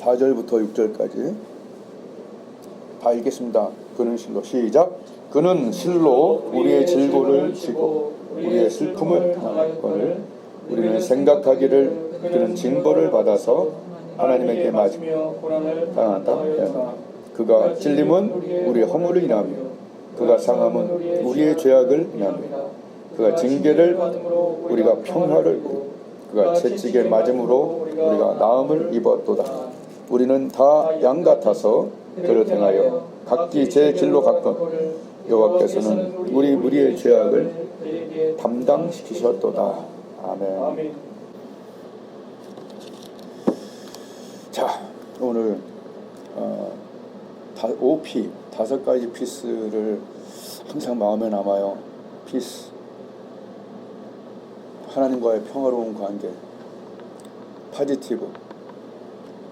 4절부터 6절까지 다 읽겠습니다. 그는 실로 시작. 그는 실로 우리의 질고를 지고 우리의 슬픔을 당하였거늘 우리는 생각하기를 그는 징벌을 받아서 하나님에게 맞으며 당한다. 그가 찔림은 우리의 허물을 인하며 그가 상함은 우리의 죄악을 인하며 그가 징계를 받음으로 우리가 평화를 그가 채찍에 맞음으로 우리가 나음을 입었도다. 우리는 다 양 같아서 그를 행하여 각기 제 길로 갔건 여호와께서는 우리 무리의 죄악을 담당시키셨도다. 아멘. 자, 오늘 OP 5가지 피스를 항상 마음에 남아요. 피스, 하나님과의 평화로운 관계, 파지티브,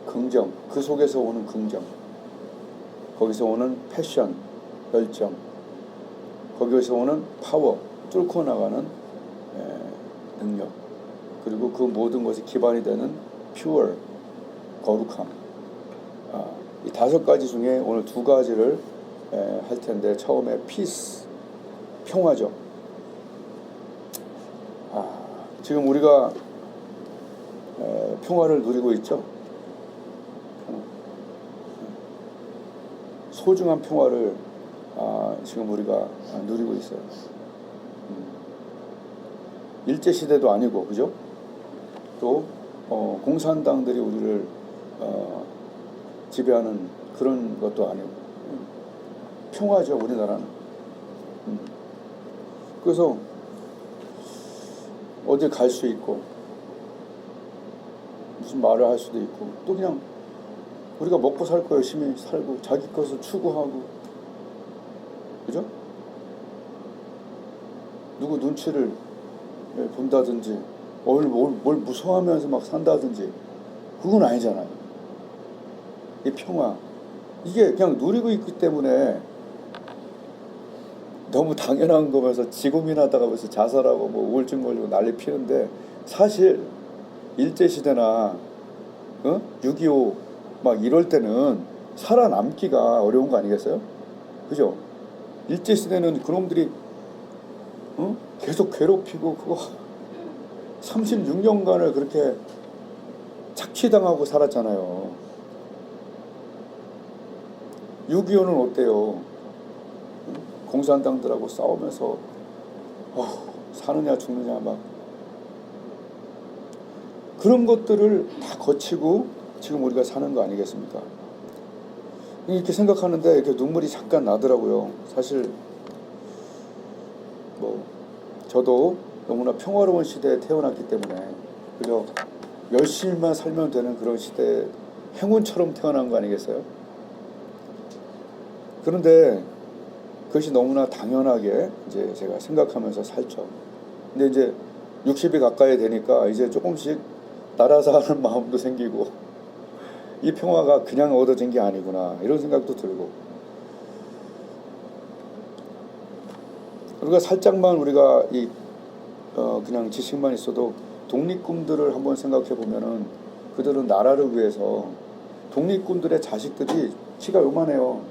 긍정, 그 속에서 오는 긍정, 거기서 오는 패션, 열정, 거기에서 오는 파워, 뚫고 나가는 능력, 그리고 그 모든 것이 기반이 되는 pure, 거룩함. 이 5가지 중에 오늘 2가지를 할 텐데, 처음에 peace, 평화죠. 지금 우리가 평화를 누리고 있죠. 소중한 평화를 지금 우리가 누리고 있어요. 일제시대도 아니고, 그죠? 또 공산당들이 우리를 지배하는 그런 것도 아니고 평화죠, 우리나라는. 그래서 어디 갈 수 있고 무슨 말을 할 수도 있고, 또 그냥 우리가 먹고 살 거 열심히 살고 자기 것을 추구하고, 그죠? 누구 눈치를 본다든지 뭘 무서워하면서 막 산다든지 그건 아니잖아요. 이 평화, 이게 그냥 누리고 있기 때문에 너무 당연한 거면서 지고민하다가 벌써 자살하고 뭐 우울증 걸리고 난리 피는데, 사실 일제시대나 6.25 막 이럴 때는 살아남기가 어려운 거 아니겠어요? 그죠? 일제시대는 그놈들이 계속 괴롭히고 그거 36년간을 그렇게 착취당하고 살았잖아요. 6.25는 어때요? 공산당들하고 싸우면서 사느냐 죽느냐 막 그런 것들을 다 거치고 지금 우리가 사는 거 아니겠습니까? 이렇게 생각하는데 이렇게 눈물이 잠깐 나더라고요. 사실 뭐 저도 너무나 평화로운 시대에 태어났기 때문에 그저 열심히만 살면 되는 그런 시대에 행운처럼 태어난 거 아니겠어요? 그런데 그것이 너무나 당연하게 이제 제가 생각하면서 살죠. 근데 이제 60이 가까이 되니까 이제 조금씩 날아사는 마음도 생기고, 이 평화가 그냥 얻어진 게 아니구나 이런 생각도 들고, 우리가 살짝만 우리가 그냥 지식만 있어도 독립군들을 한번 생각해 보면은 그들은 나라를 위해서, 독립군들의 자식들이 키가 요만해요.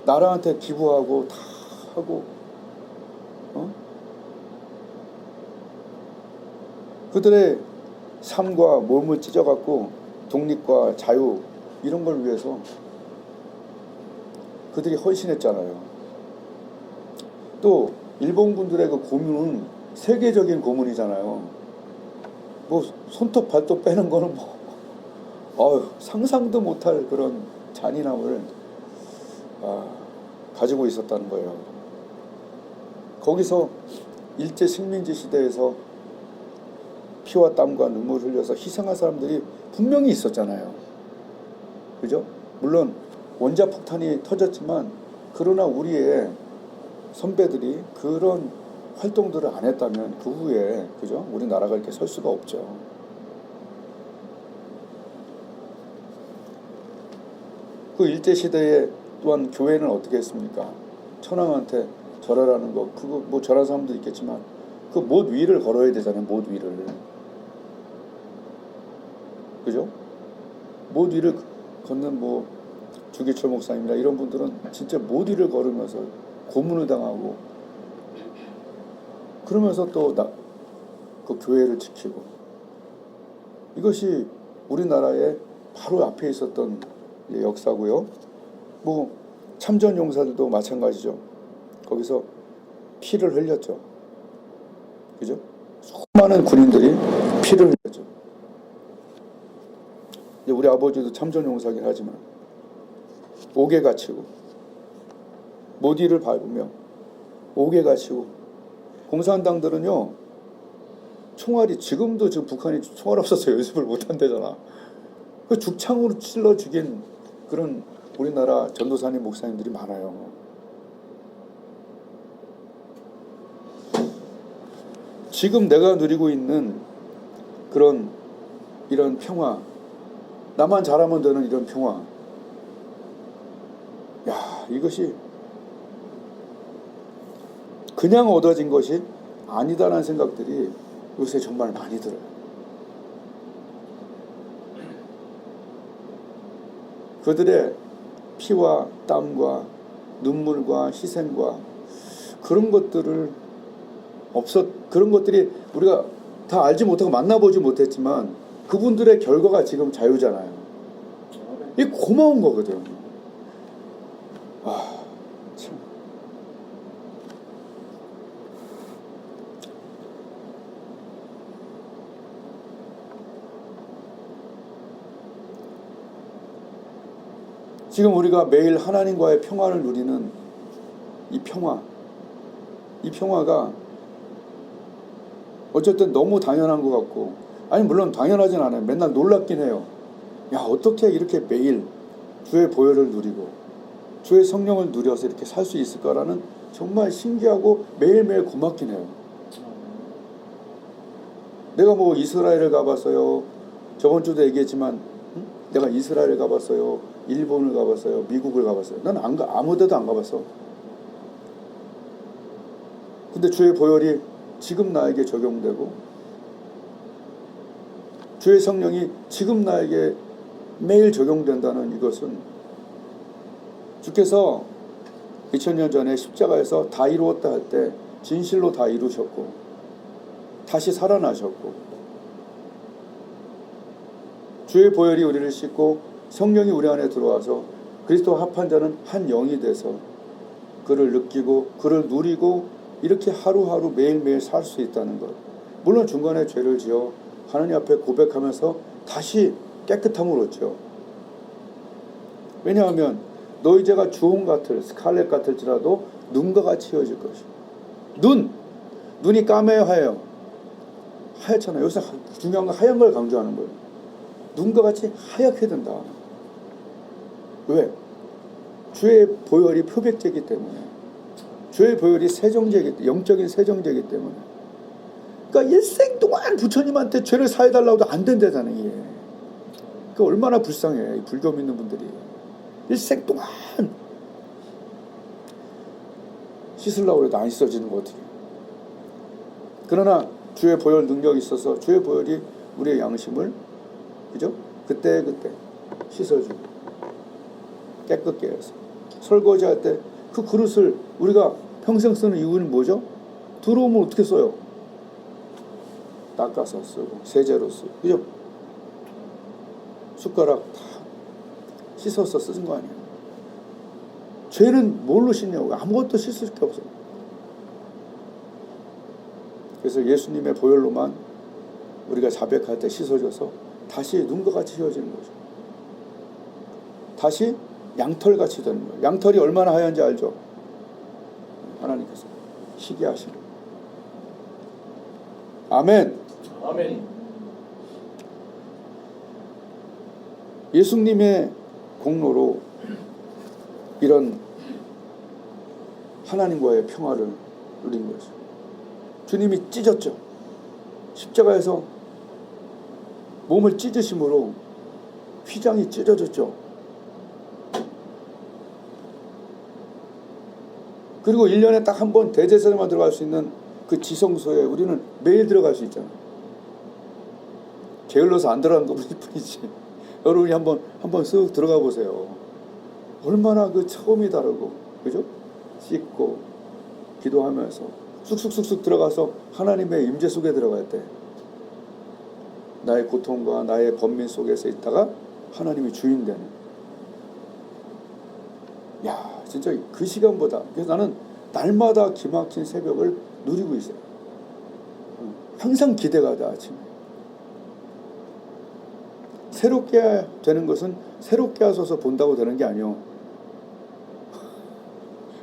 나라한테 기부하고 다 하고, 그들의 삶과 몸을 찢어갖고 독립과 자유 이런 걸 위해서 그들이 헌신했잖아요. 또 일본군들의 그 고문은 세계적인 고문이잖아요. 뭐 손톱 발톱 빼는 거는 상상도 못할 그런 잔인함을 가지고 있었다는 거예요. 거기서 일제 식민지 시대에서 피와 땀과 눈물을 흘려서 희생한 사람들이 분명히 있었잖아요. 그죠? 물론 원자폭탄이 터졌지만, 그러나 우리의 선배들이 그런 활동들을 안 했다면 그 후에, 그죠? 우리나라가 이렇게 설 수가 없죠. 그 일제시대에 또한 교회는 어떻게 했습니까? 천황한테 절하라는 거, 그거 뭐 절한 사람도 있겠지만 그 못 위를 걸어야 되잖아요. 못 위를. 그죠? 못 위를 걷는 뭐 주기철 목사님이나 이런 분들은 진짜 못 위를 걸으면서 고문을 당하고 그러면서 또 그 교회를 지키고 이것이 우리나라의 바로 앞에 있었던 역사고요. 뭐 참전 용사들도 마찬가지죠. 거기서 피를 흘렸죠. 그죠? 수많은 군인들이 피를 흘렸죠. 우리 아버지도 참전 용사긴 하지만 옥에 갇히고 모디를 밟으며 옥에 갇히고 공산당들은요 총알이 지금 북한이 총알 없어서 연습을 못 한대잖아. 그 죽창으로 찔러 죽인 그런 우리나라 전도사님 목사님들이 많아요. 지금 내가 누리고 있는 그런 이런 평화, 나만 잘하면 되는 이런 평화, 야, 이것이 그냥 얻어진 것이 아니다라는 생각들이 요새 정말 많이 들어요. 그들의 피와 땀과 눈물과 희생과 그런 것들을 그런 것들이 우리가 다 알지 못하고 만나보지 못했지만 그분들의 결과가 지금 자유잖아요. 이게 고마운 거거든. 아, 참. 지금 우리가 매일 하나님과의 평화를 누리는 이 평화가 어쨌든 너무 당연한 것 같고, 아니 물론 당연하진 않아요. 맨날 놀랍긴 해요. 야, 어떻게 이렇게 매일 주의 보혈을 누리고 주의 성령을 누려서 이렇게 살 수 있을까라는 정말 신기하고 매일매일 고맙긴 해요. 내가 뭐 이스라엘을 가봤어요. 저번 주도 얘기했지만 내가 이스라엘을 가봤어요. 일본을 가봤어요. 미국을 가봤어요. 난 아무 데도 안 가봤어. 근데 주의 보혈이 지금 나에게 적용되고 주의 성령이 지금 나에게 매일 적용된다는 이것은 주께서 2000년 전에 십자가에서 다 이루었다 할 때 진실로 다 이루셨고 다시 살아나셨고 주의 보혈이 우리를 씻고 성령이 우리 안에 들어와서 그리스도와 합한 자는 한 영이 돼서 그를 느끼고 그를 누리고 이렇게 하루하루 매일매일 살 수 있다는 것. 물론 중간에 죄를 지어 하나님 앞에 고백하면서 다시 깨끗함을 얻죠. 왜냐하면 너희 죄가 주홍 같을 스칼렛 같을지라도 눈과 같이 헤어질 것이요. 눈이 까매야 하얘요. 하얗잖아요. 요새 중요한 건 하얀 걸 강조하는 거예요. 눈과 같이 하얗게 된다. 왜? 주의 보혈이 표백제이기 때문에. 주의 보혈이 영적인 세정제이기 때문에. 그러니까 일생 동안 부처님한테 죄를 사해달라고 해도 안 된다잖아요. 이게. 그러니까 얼마나 불쌍해. 이 불교 믿는 분들이. 일생 동안 씻으려고 해도 안 씻어지는 거 어떻게. 그러나 주의 보혈 능력이 있어서 주의 보혈이 우리의 양심을 그죠? 그때 씻어주고 깨끗게 해서 설거지할 때 그 그릇을 우리가 평생 쓰는 이유는 뭐죠? 들어오면 어떻게 써요? 닦아서 쓰고 세제로 쓰고 그죠? 숟가락 다 씻어서 쓰는 거 아니에요. 죄는 뭘로 씻냐고. 아무것도 씻을 게 없어요. 그래서 예수님의 보혈로만 우리가 자백할 때 씻어줘서 다시 눈과 같이 휘어지는 거죠. 다시 양털같이 되는 거예요. 양털이 얼마나 하얀지 알죠? 하나님께서 희게 하시는 거예요. 아멘. 아멘. 예수님의 공로로 이런 하나님과의 평화를 누린 거죠. 주님이 찢었죠. 십자가에서 몸을 찢으심으로 휘장이 찢어졌죠. 그리고 1년에 딱 한 번 대제사장만 들어갈 수 있는 그 지성소에 우리는 매일 들어갈 수 있잖아요. 게을러서 안 들어간 것뿐이지. 여러분이 한번 쓱 들어가 보세요. 얼마나 그 처음이 다르고, 그죠? 씻고 기도하면서 쑥쑥쑥쑥 들어가서 하나님의 임재 속에 들어갈 때 나의 고통과 나의 번민 속에서 있다가 하나님이 주인 되는. 야, 진짜 그 시간보다. 그래서 나는 날마다 기막힌 새벽을 누리고 있어요. 항상 기대가 돼, 아침에. 새롭게 되는 것은 새롭게 하소서 본다고 되는 게 아니요.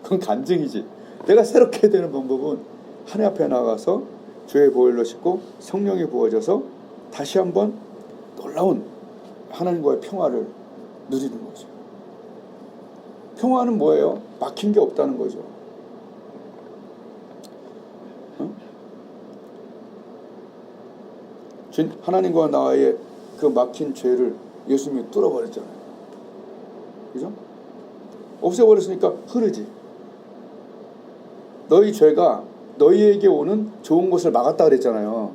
그건 간증이지. 내가 새롭게 되는 방법은 하나님 앞에 나가서 주의 보혈로 씻고 성령이 부어져서 다시 한번 놀라운 하나님과의 평화를 누리는 거죠. 평화는 뭐예요? 막힌 게 없다는 거죠. 하나님과 나의 그 막힌 죄를 예수님이 뚫어버렸잖아요. 그죠? 없애버렸으니까 흐르지. 너희 죄가 너희에게 오는 좋은 것을 막았다 그랬잖아요.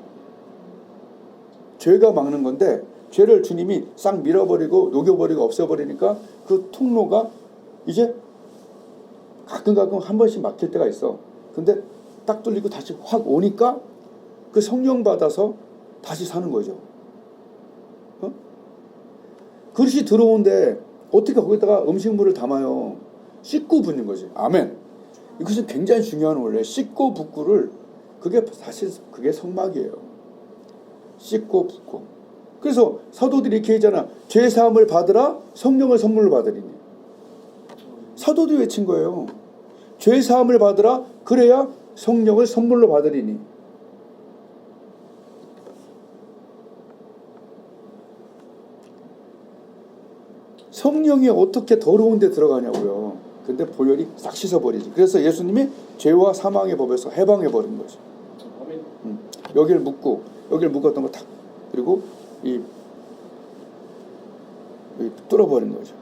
죄가 막는 건데 죄를 주님이 싹 밀어버리고 녹여버리고 없애버리니까 그 통로가 이제 가끔 한 번씩 막힐 때가 있어. 근데 딱 뚫리고 다시 확 오니까 그 성령 받아서 다시 사는 거죠. 그릇이 들어오는데 어떻게 거기다가 음식물을 담아요? 씻고 붓는 거지. 아멘. 이것은 굉장히 중요한 원래. 씻고 붓고를 그게 사실 그게 성막이에요. 씻고 붓고. 그래서 사도들이 이렇게 했잖아. 죄 사함을 받으라 성령을 선물로 받으리니. 사도들이 외친 거예요. 죄 사함을 받으라 그래야 성령을 선물로 받으리니. 성령이 어떻게 더러운 데 들어가냐고요. 근데 보혈이 싹 씻어버리지. 그래서 예수님이 죄와 사망의 법에서 해방해버린 거죠. 여기를 묶었던 거 탁, 그리고 여기 뚫어버린 거죠.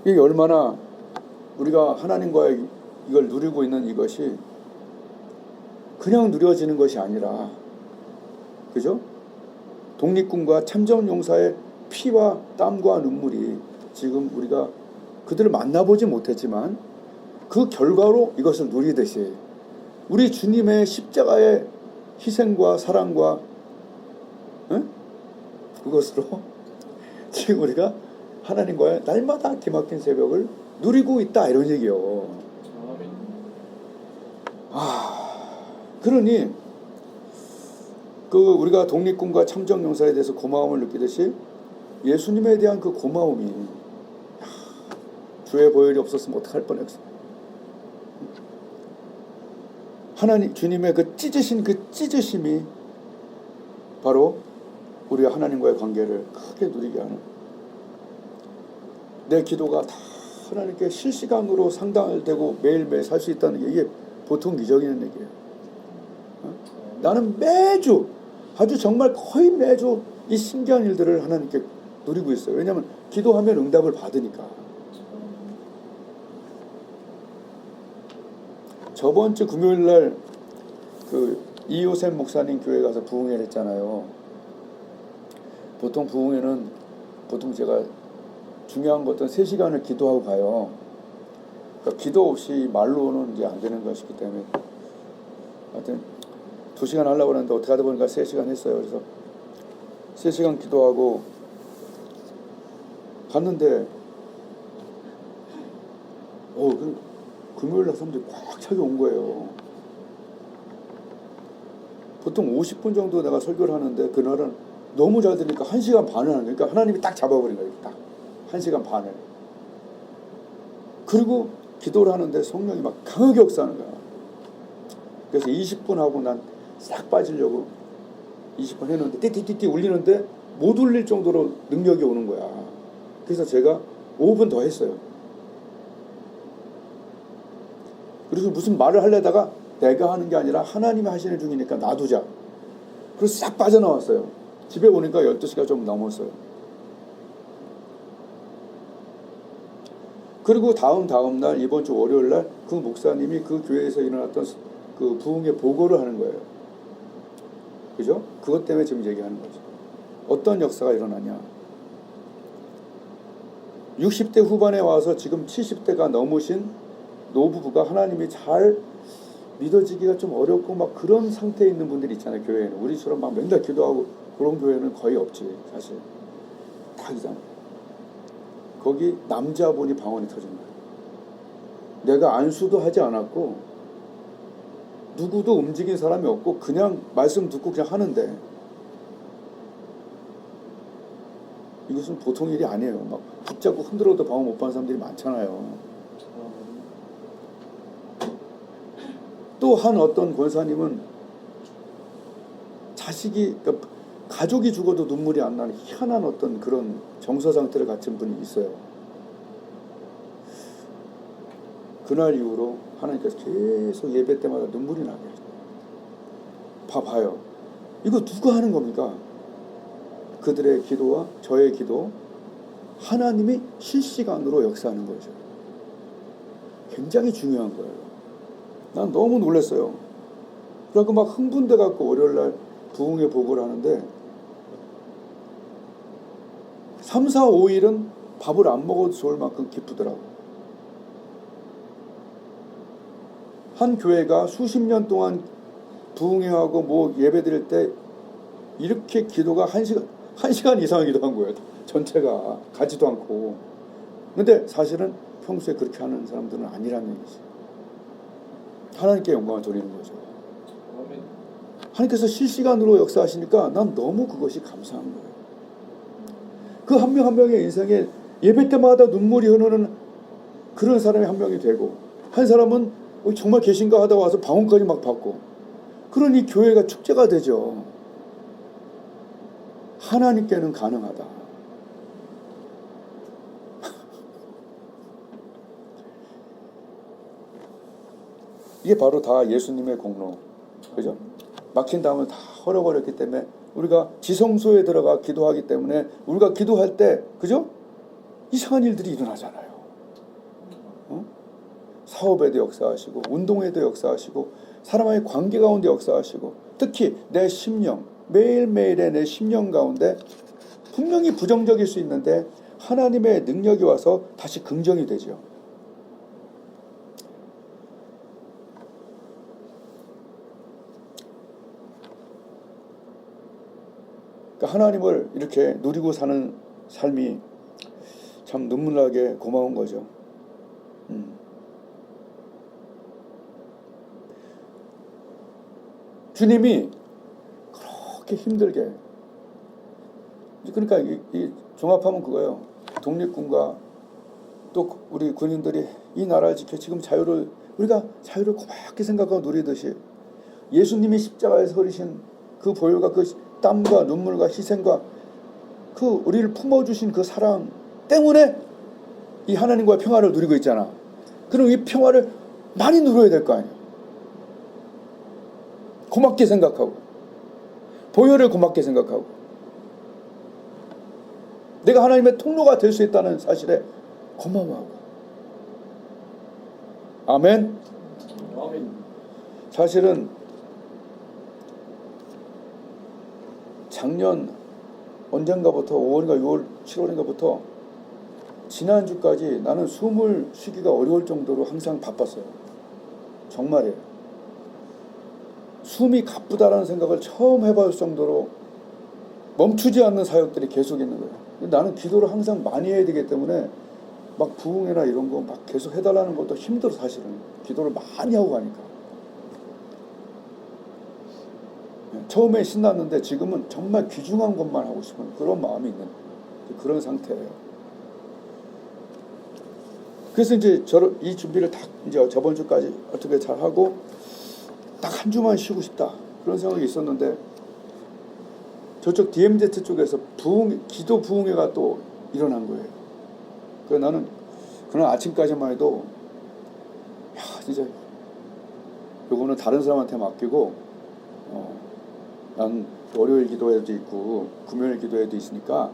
이게 얼마나 우리가 하나님과의 이걸 누리고 있는 이것이 그냥 누려지는 것이 아니라, 그죠? 독립군과 참전용사의 피와 땀과 눈물이 지금 우리가 그들을 만나보지 못했지만 그 결과로 이것을 누리듯이 우리 주님의 십자가의 희생과 사랑과 그것으로 지금 우리가 하나님과의 날마다 기막힌 새벽을 누리고 있다, 이런 얘기요. 그러니 그 우리가 독립군과 참전용사에 대해서 고마움을 느끼듯이 예수님에 대한 그 고마움이, 주의 보혈이 없었으면 어떡할 뻔했어. 하나님 주님의 그 찢으심이 바로 우리가 하나님과의 관계를 크게 누리게 하는, 내 기도가 다 하나님께 실시간으로 상달되고 매일매일 살 수 있다는 게 이게 보통 기적이는 얘기예요. 나는 매주, 아주 정말 거의 매주 이 신기한 일들을 하나님께 누리고 있어요. 왜냐하면 기도하면 응답을 받으니까. 저번 주 금요일 날 그 이요셉 목사님 교회 가서 부흥회를 했잖아요. 보통 부흥회는 제가 중요한 것은 3시간을 기도하고 가요. 그러니까 기도 없이 말로는 이제 안 되는 것이기 때문에 하여튼 2시간 하려고 했는데 어떻게 하다 보니까 3시간 했어요. 그래서 3시간 기도하고 갔는데 금요일날 사람들이 꽉 차게 온 거예요. 보통 50분 정도 내가 설교를 하는데 그날은 너무 잘 되니까 1시간 반을 하는 거예요. 그러니까 하나님이 딱 잡아버린 거예요. 딱 1시간 반을. 그리고 기도를 하는데 성령이 막 강하게 역사하는 거야. 그래서 20분 하고 난 싹 빠지려고 20분 했는데 띠띠띠띠 울리는데 못 울릴 정도로 능력이 오는 거야. 그래서 제가 5분 더 했어요. 그래서 무슨 말을 하려다가 내가 하는 게 아니라 하나님이 하시는 중이니까 놔두자. 그래서 싹 빠져나왔어요. 집에 오니까 12시가 좀 넘었어요. 그리고 다음 날 이번 주 월요일 날 그 목사님이 그 교회에서 일어났던 그 부흥의 보고를 하는 거예요. 그죠? 그것 때문에 지금 얘기하는 거죠. 어떤 역사가 일어나냐. 60대 후반에 와서 지금 70대가 넘으신 노부부가 하나님이 잘 믿어지기가 좀 어렵고 막 그런 상태에 있는 분들이 있잖아요. 교회에는. 우리처럼 막 맨날 기도하고 그런 교회는 거의 없지. 사실 딱이잖아. 거기 남자분이 방언이 터진 거예요. 내가 안수도 하지 않았고 누구도 움직인 사람이 없고 그냥 말씀 듣고 그냥 하는데 이것은 보통 일이 아니에요. 막 붙잡고 흔들어도 방언 못 받는 사람들이 많잖아요. 또 한 어떤 권사님은 자식이 그러니까 가족이 죽어도 눈물이 안 나는 희한한 어떤 그런 정서 상태를 갖춘 분이 있어요. 그날 이후로 하나님께서 계속 예배 때마다 눈물이 나게 해요. 봐봐요. 이거 누가 하는 겁니까? 그들의 기도와 저의 기도, 하나님이 실시간으로 역사하는 거죠. 굉장히 중요한 거예요. 난 너무 놀랐어요. 그래갖고 막 흥분돼 갖고 월요일날 부흥회 보고를 하는데 3, 4, 5일은 밥을 안 먹어도 좋을 만큼 기쁘더라고. 한 교회가 수십 년 동안 부흥회하고 뭐 예배 드릴 때 이렇게 기도가 1시간 이상 기도한 거예요. 전체가 가지도 않고. 근데 사실은 평소에 그렇게 하는 사람들은 아니라는 얘기지. 하나님께 영광을 돌리는 거죠. 하나님께서 실시간으로 역사하시니까 난 너무 그것이 감사한 거예요. 그 한 명 한 명의 인생에 예배 때마다 눈물이 흐르는 그런 사람이 한 명이 되고, 한 사람은 정말 계신가 하다 와서 방언까지 막 받고, 그러니 교회가 축제가 되죠. 하나님께는 가능하다. 이게 바로 다 예수님의 공로. 그죠? 막힌 다음에 다 허락어렸기 때문에 우리가 지성소에 들어가 기도하기 때문에 우리가 기도할 때, 그죠? 이상한 일들이 일어나잖아요. 사업에도 역사하시고, 운동에도 역사하시고, 사람의 관계 가운데 역사하시고, 특히 내 심령, 매일매일의 내 심령 가운데 분명히 부정적일 수 있는데 하나님의 능력이 와서 다시 긍정이 되죠. 그러니까 하나님을 이렇게 누리고 사는 삶이 참 눈물나게 고마운 거죠. 주님이 그렇게 힘들게, 그러니까 이 종합하면 그거예요. 독립군과 또 우리 군인들이 이 나라를 지켜 지금 우리가 자유를 고맙게 생각하고 누리듯이 예수님이 십자가에서 흐리신 그 보혈과 그 땀과 눈물과 희생과 그 우리를 품어주신 그 사랑 때문에 이 하나님과의 평화를 누리고 있잖아. 그럼 이 평화를 많이 누려야 될 거 아니야. 고맙게 생각하고, 보혈을 고맙게 생각하고, 내가 하나님의 통로가 될 수 있다는 사실에 고마워하고. 아멘. 사실은 작년 언젠가부터 5월인가 6월 7월인가부터 지난주까지 나는 숨을 쉬기가 어려울 정도로 항상 바빴어요. 정말이에요. 숨이 가쁘다라는 생각을 처음 해볼 정도로 멈추지 않는 사역들이 계속 있는 거예요. 나는 기도를 항상 많이 해야 되기 때문에 막 부흥회나 이런 거 막 계속 해달라는 것도 힘들어. 사실은 기도를 많이 하고 가니까. 처음에 신났는데 지금은 정말 귀중한 것만 하고 싶은 그런 마음이 있는 그런 상태예요. 그래서 이제 이 준비를 딱 이제 저번 주까지 어떻게 잘 하고 딱 한 주만 쉬고 싶다 그런 생각이 있었는데, 저쪽 DMZ 쪽에서 기도 부흥회가 또 일어난 거예요. 그래서 나는 그날 아침까지만 해도 진짜 요거는 다른 사람한테 맡기고 난 월요일 기도회도 있고 금요일 기도회도 있으니까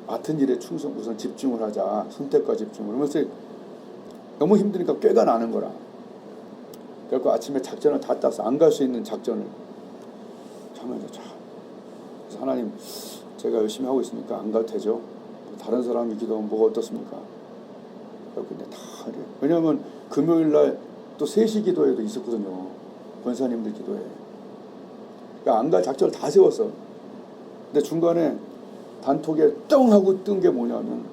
맡은 일에 우선 집중을 하자. 선택과 집중을. 그러면서 너무 힘드니까 꾀가 나는 거라. 그래서 아침에 작전을 다 짰어. 안 갈 수 있는 작전을. 하면서 참. 그래서 하나님, 제가 열심히 하고 있으니까 안 가도 되죠? 다른 사람이 기도하면 뭐가 어떻습니까? 근데 다 그래요. 왜냐하면 금요일날 또 3시 기도회도 있었거든요. 권사님들 기도회. 그러니까 안 갈 작전을 다 세웠어. 근데 중간에 단톡에 뚱 하고 뜬 게 뭐냐면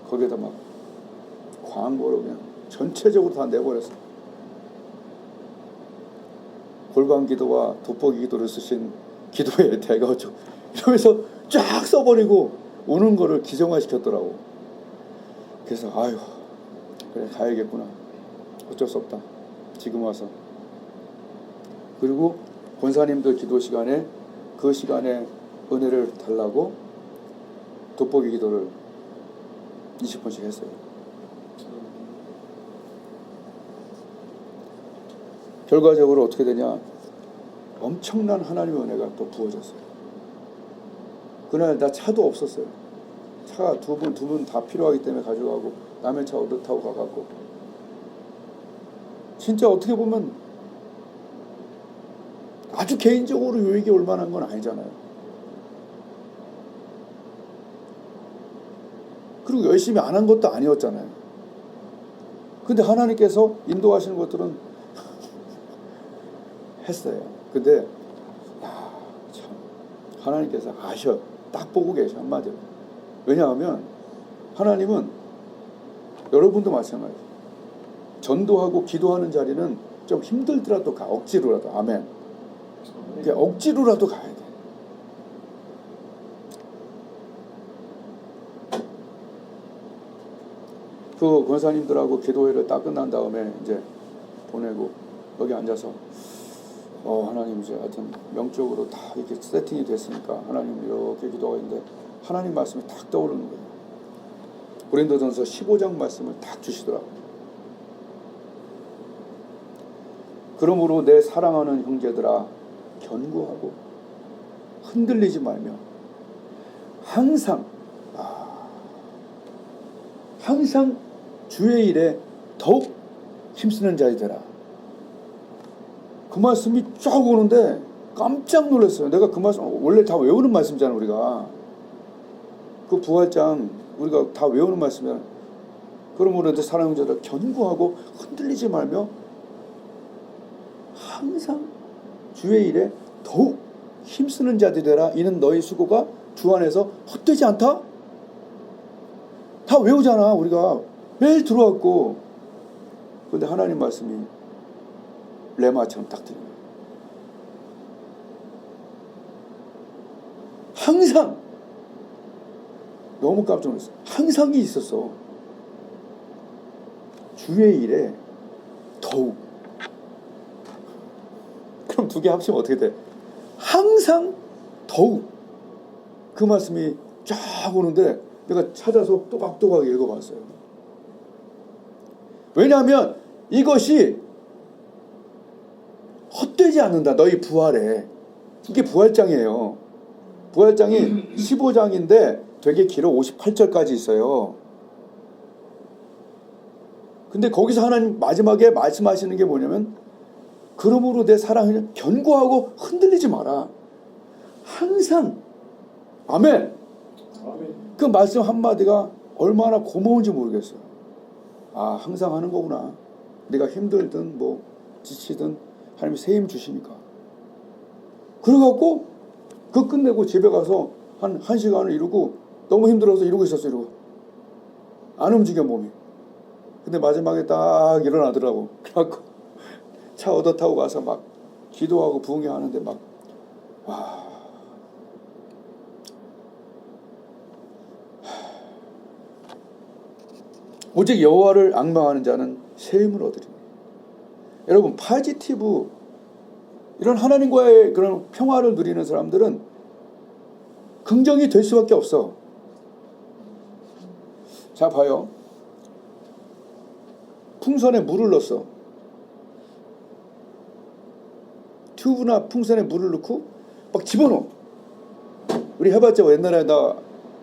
거기에다 막 광고로 그냥 전체적으로 다 내버렸어. 골방 기도와 돋보기 기도를 쓰신 기도의 대가죠. 이러면서 쫙 써버리고 오는 거를 기정화시켰더라고. 그래서 아유, 그래 가야겠구나. 어쩔 수 없다. 지금 와서. 그리고 권사님들 기도 시간에 그 시간에 은혜를 달라고 돋보기 기도를 20분씩 했어요. 결과적으로 어떻게 되냐? 엄청난 하나님의 은혜가 또 부어졌어요. 그날 나 차도 없었어요. 차가 두 분 다 필요하기 때문에 가져가고 남의 차 얻어 타고 가갖고 진짜 어떻게 보면 아주 개인적으로 유익이 올 만한 건 아니잖아요. 그리고 열심히 안 한 것도 아니었잖아요. 근데 하나님께서 인도하시는 것들은 했어요. 근데 야, 참 하나님께서 아셔. 딱 보고 계셔. 한마디로. 왜냐하면 하나님은 여러분도 마찬가지예요. 전도하고 기도하는 자리는 좀 힘들더라도 가. 억지로라도. 아멘. 그러니까 억지로라도 가야 돼. 그 권사님들하고 기도회를 딱 끝난 다음에 이제 보내고 여기 앉아서 하나님 이제 하여튼 영적으로 다 이렇게 세팅이 됐으니까 하나님 이렇게 기도가 있는데 하나님 말씀이 딱 떠오르는 거예요. 고린도전서 15장 말씀을 딱 주시더라고요. 그러므로 내 사랑하는 형제들아 견고하고 흔들리지 말며 항상 주의 일에 더욱 힘쓰는 자이 되라. 그 말씀이 쫙 오는데 깜짝 놀랐어요. 내가 그 말씀 원래 다 외우는 말씀이잖아. 우리가 그 부활장 우리가 다 외우는 말씀이잖아. 그러므로 내 사랑하는 형제들아 견고하고 흔들리지 말며 항상 주의 일에 더욱 힘쓰는 자들이 되라. 이는 너희 수고가 주 안에서 헛되지 않다. 다 외우잖아. 우리가 매일 들어왔고. 근데 하나님 말씀이 레마처럼 딱 들려요. 항상 너무 깜짝 놀랐어요. 항상이 있었어. 주의 일에 더욱. 그럼 두 개 합치면 어떻게 돼? 항상 더욱. 그 말씀이 쫙 오는데 내가 찾아서 또박또박 읽어봤어요. 왜냐하면 이것이 헛되지 않는다. 너희 부활에. 이게 부활장이에요. 부활장이 15장인데 되게 길어. 58절까지 있어요. 근데 거기서 하나님 마지막에 말씀하시는 게 뭐냐면 그러므로 내 사랑을 견고하고 흔들리지 마라. 항상. 아멘. 그 말씀 한마디가 얼마나 고마운지 모르겠어요. 아, 항상 하는 거구나. 내가 힘들든 뭐 지치든 하나님이 새 힘 주시니까. 그래갖고 그 끝내고 집에 가서 한 시간을 이루고 너무 힘들어서 이러고 있었어. 이러고 안 움직여 몸이. 근데 마지막에 딱 일어나더라고. 그래갖고 차 얻어 타고 가서 막 기도하고 부흥회하는데 막 와. 오직 여호와를 앙망하는 자는 새 힘을 얻으리니. 여러분 파지티브 이런 하나님과의 그런 평화를 누리는 사람들은 긍정이 될 수밖에 없어. 자 봐요. 풍선에 물을 넣었어. 튜브나 풍선에 물을 넣고 막 집어넣어. 우리 해봤죠. 옛날에 나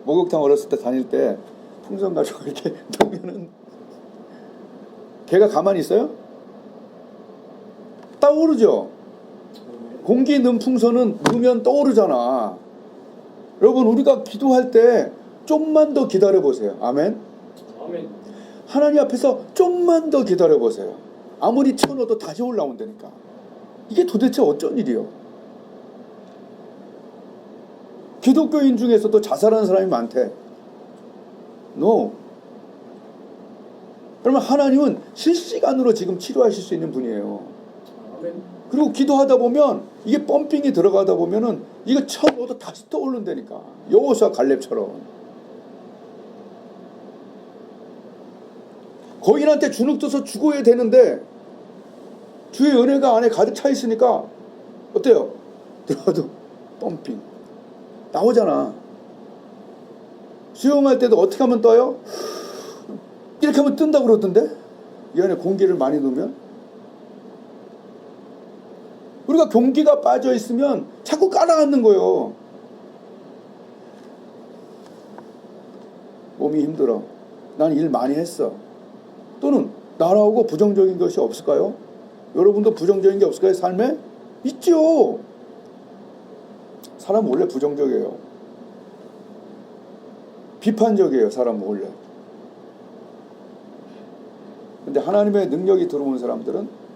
목욕탕 어렸을 때 다닐 때 풍선 가지고 이렇게 넣으면은 걔가 가만히 있어요? 떠오르죠. 공기 넣은 풍선은 넣으면 떠오르잖아. 여러분, 우리가 기도할 때 좀만 더 기다려 보세요. 아멘. 아멘. 하나님 앞에서 좀만 더 기다려 보세요. 아무리 쳐넣어도 다시 올라온다니까. 이게 도대체 어쩐 일이요? 기독교인 중에서도 자살하는 사람이 많대. No. 그러면 하나님은 실시간으로 지금 치료하실 수 있는 분이에요. 아멘. 그리고 기도하다 보면 이게 펌핑이 들어가다 보면은 이거 쳐넣어도 다시 떠오른다니까. 여호수아 갈렙처럼. 거인한테 주눅 떠서 죽어야 되는데 주의 은혜가 안에 가득 차 있으니까 어때요? 들어가도 펌핑 나오잖아. 수영할 때도 어떻게 하면 떠요? 이렇게 하면 뜬다고 그러던데? 이 안에 공기를 많이 넣으면? 우리가 공기가 빠져 있으면 자꾸 깔아앉는 거예요. 몸이 힘들어. 난 일 많이 했어. 또는 나라고 부정적인 것이 없을까요? 여러분도 부정적인 게 없을까요? 삶에? 있죠. 사람은 원래 부정적이에요. 비판적이에요. 사람은 원래. 근데 하나님의 능력이 들어오는 사람들은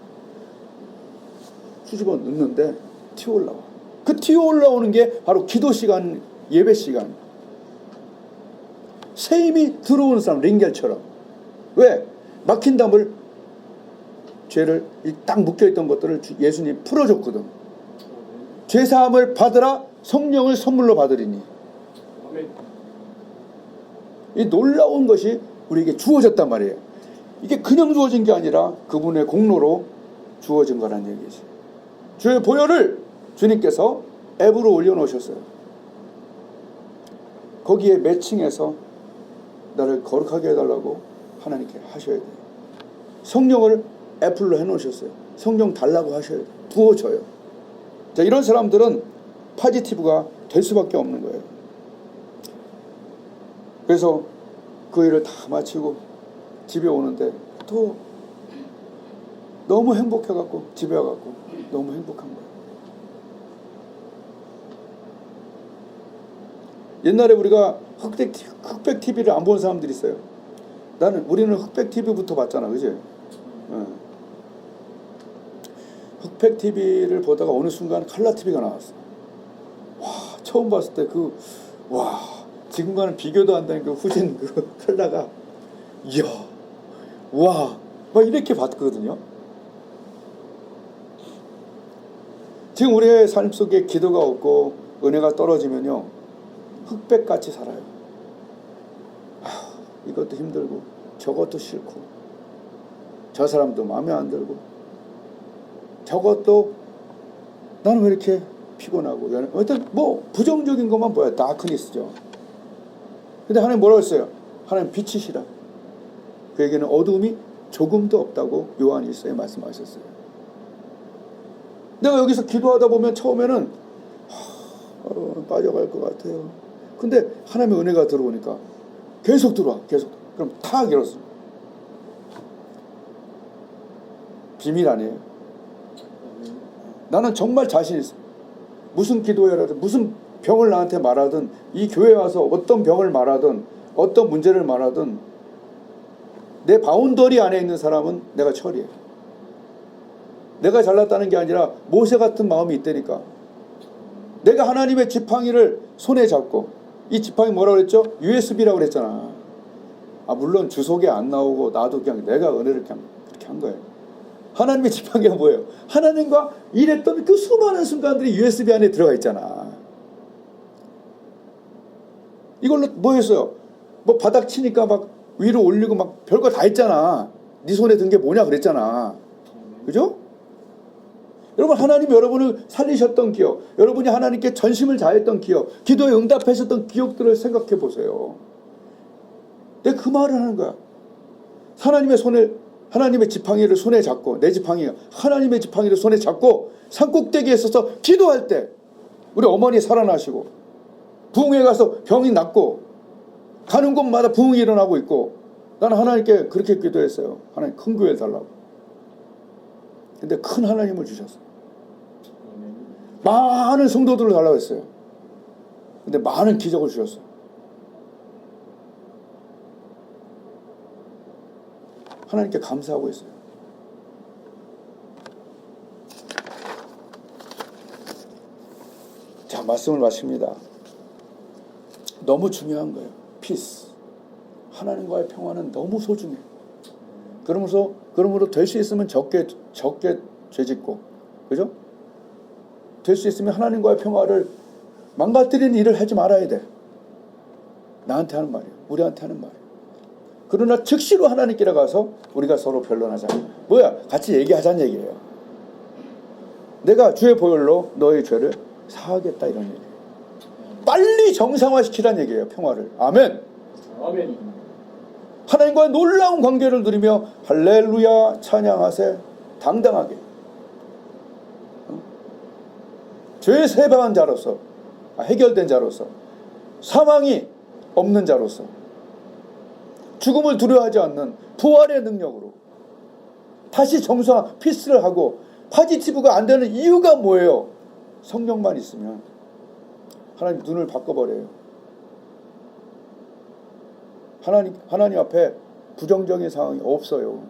수줍어 넣는데 튀어 올라와. 그 튀어 올라오는 게 바로 기도 시간, 예배 시간. 새 힘이 들어오는 사람, 링겔처럼. 왜? 막힌 담을, 죄를 딱 묶여있던 것들을 예수님이 풀어줬거든. 죄사함을 받으라, 성령을 선물로 받으리니. 아멘. 이 놀라운 것이 우리에게 주어졌단 말이에요. 이게 그냥 주어진 게 아니라 그분의 공로로 주어진 거란 얘기지. 주의 보혈을 주님께서 앱으로 올려놓으셨어요. 거기에 매칭해서 나를 거룩하게 해달라고 하나님께 하셔야 돼요. 성령을 애플로 해놓으셨어요. 성령 달라고 하셔야 돼요. 부어줘요. 자, 이런 사람들은 파지티브가 될 수밖에 없는 거예요. 그래서 그 일을 다 마치고 집에 오는데 또 너무 행복해갖고 집에 와갖고 너무 행복한 거예요. 옛날에 우리가 흑백 TV를 안 본 사람들이 있어요. 우리는 흑백 TV부터 봤잖아, 그지? 흑백 TV를 보다가 어느 순간 컬러 TV가 나왔어. 와, 처음 봤을 때 지금과는 비교도 안 되는 그 후진 그 컬러가, 이야, 와, 막 이렇게 봤거든요. 지금 우리의 삶 속에 기도가 없고 은혜가 떨어지면요, 흑백같이 살아요. 이것도 힘들고 저것도 싫고 저 사람도 마음에 안 들고 저것도 나는 왜 이렇게 피곤하고, 일단 뭐 부정적인 것만 보여요. 다크니스죠. 근데 하나님 뭐라고 했어요? 하나님 빛이시라. 그에게는 어두움이 조금도 없다고 요한 1서에 말씀하셨어요. 내가 여기서 기도하다 보면 처음에는 빠져갈 것 같아요. 근데 하나님의 은혜가 들어오니까 계속 들어와. 그럼 탁 열었어. 비밀 아니에요? 나는 정말 자신 있어. 무슨 기도해라든 무슨 병을 나한테 말하든 이 교회 와서 어떤 병을 말하든 어떤 문제를 말하든 내 바운더리 안에 있는 사람은 내가 처리해. 내가 잘났다는 게 아니라 모세 같은 마음이 있다니까. 내가 하나님의 지팡이를 손에 잡고, 이 지팡이 뭐라고 그랬죠? USB라고 그랬잖아. 물론 주석에 안 나오고 나도 그냥 내가 은혜를 그냥 그렇게 한 거예요. 하나님의 지팡이가 뭐예요? 하나님과 일했던 그 수많은 순간들이 USB 안에 들어가 있잖아. 이걸로 뭐 했어요? 뭐 바닥 치니까 막 위로 올리고 막 별거 다 했잖아. 네 손에 든 게 뭐냐 그랬잖아. 그죠? 여러분, 하나님이 여러분을 살리셨던 기억, 여러분이 하나님께 전심을 다했던 기억, 기도에 응답하셨던 기억들을 생각해 보세요. 내가 그 말을 하는 거야. 하나님의 지팡이를 손에 잡고, 내 지팡이가 하나님의 지팡이를 손에 잡고 산꼭대기에 서서 기도할 때 우리 어머니 살아나시고, 부흥회 가서 병이 낫고, 가는 곳마다 부흥이 일어나고 있고, 나는 하나님께 그렇게 기도했어요. 하나님 큰 교회 달라고. 근데 큰 하나님을 주셨어. 많은 성도들을 달라고 했어요. 근데 많은 기적을 주셨어요. 하나님께 감사하고 있어요. 자, 말씀을 마칩니다. 너무 중요한 거예요. 피스. 하나님과의 평화는 너무 소중해. 그러므로 될 수 있으면 적게 죄짓고, 그죠? 될 수 있으면 하나님과의 평화를 망가뜨리는 일을 하지 말아야 돼. 나한테 하는 말이에요. 우리한테 하는 말이에요. 그러나 즉시로 하나님께 가서 우리가 서로 변론하자. 뭐야? 같이 얘기하자는 얘기예요. 내가 주의 보혈로 너의 죄를 사하겠다, 이런 얘기예요. 빨리 정상화시키라는 얘기예요. 평화를. 아멘. 아멘. 하나님과의 놀라운 관계를 누리며 할렐루야 찬양하세. 당당하게. 죄 세방한 자로서, 해결된 자로서, 사망이 없는 자로서, 죽음을 두려워하지 않는 부활의 능력으로 다시 정상화, 피스를 하고 파지티브가 안 되는 이유가 뭐예요? 성령만 있으면 하나님 눈을 바꿔버려요. 하나님 앞에 부정적인 상황이 없어요.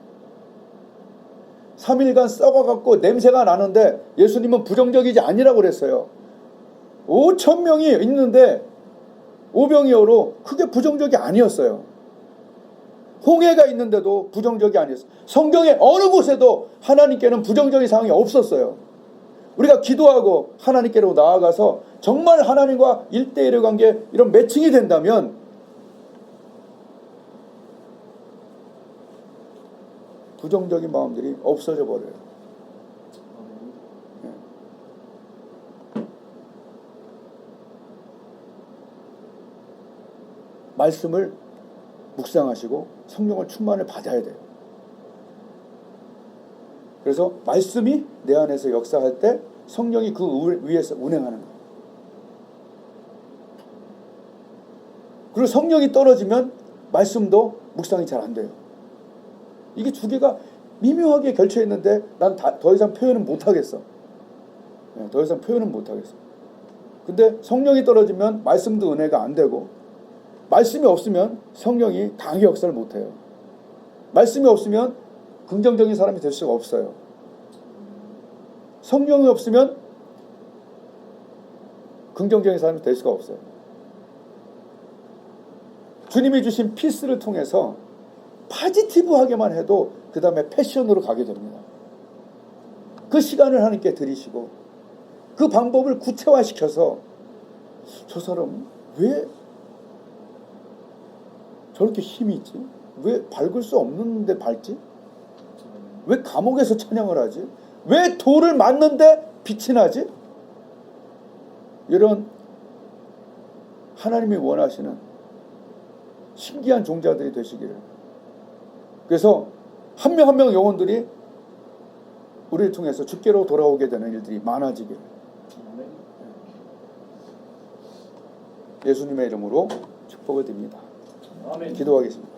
3일간 썩어갖고 냄새가 나는데 예수님은 부정적이지 아니라고 그랬어요. 5,000명이 있는데 오병이어로 크게 부정적이 아니었어요. 홍해가 있는데도 부정적이 아니었어요. 성경의 어느 곳에도 하나님께는 부정적인 상황이 없었어요. 우리가 기도하고 하나님께로 나아가서 정말 하나님과 1대1의 관계, 이런 매칭이 된다면 부정적인 마음들이 없어져 버려요. 말씀을 묵상하시고 성령을 충만을 받아야 돼요. 그래서 말씀이 내 안에서 역사할 때 성령이 그 위에서 운행하는 거예요. 그리고 성령이 떨어지면 말씀도 묵상이 잘 안 돼요. 이게 두 개가 미묘하게 결쳐 있는데 난 더 이상 표현은 못 하겠어. 더 이상 표현은 못 하겠어. 근데 성령이 떨어지면 말씀도 은혜가 안 되고, 말씀이 없으면 성령이 강하게 역사를 못 해요. 말씀이 없으면 긍정적인 사람이 될 수가 없어요. 성령이 없으면 긍정적인 사람이 될 수가 없어요. 주님이 주신 피스를 통해서 파지티브하게만 해도 그 다음에 패션으로 가게 됩니다. 그 시간을 하나님께 드리시고 그 방법을 구체화시켜서 저 사람 왜 저렇게 힘이 있지? 왜 밝을 수 없는데 밝지? 왜 감옥에서 찬양을 하지? 왜 돌을 맞는데 빛이 나지? 이런 하나님이 원하시는 신기한 종자들이 되시기를. 그래서 한 명 한 명 영혼들이 우리를 통해서 주께로 돌아오게 되는 일들이 많아지기를. 예수님의 이름으로 축복을 드립니다. 아멘. 기도하겠습니다.